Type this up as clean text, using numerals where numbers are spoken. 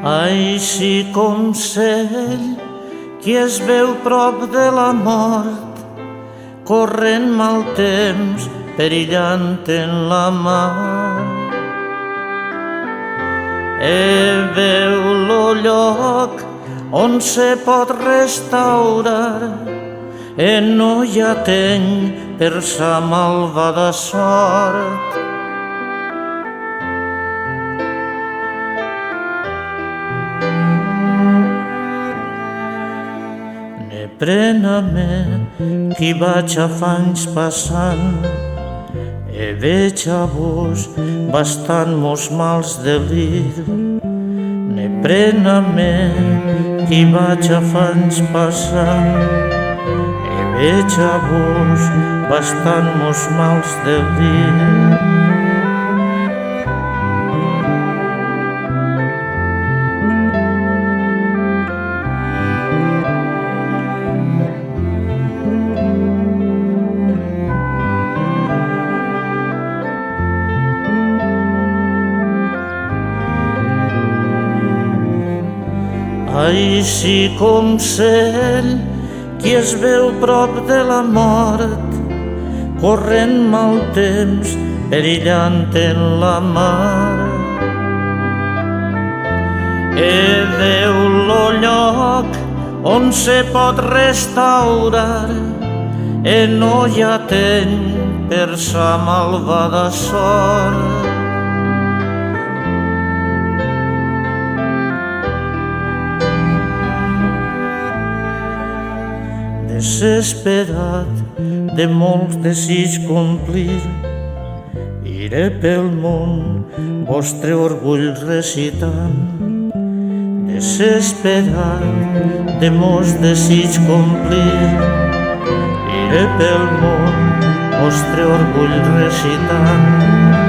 Així com cell qui es veu prop de la mort, corrent mal temps, perillant en la mar. Veu lo lloc on se pot restaurar, no hi ha teny per sa malvada sort. Ne prena-me qui vaig a fa anys passant, veig a vos bastant mos mals delir. Ne prena-me qui vaig a fa anys passant, veig a vos bastant mos mals delir. Així com cell qui es veu prop de la mort, corrent mal temps, perillant en la mar. Veu lo lloc on se pot restaurar, no hi ha teny per sa malvada sort. Desesperat de molts desig complir, iré pel món vostre orgull recitant. Desesperat de molts desig complir, iré pel món vostre orgull recitant.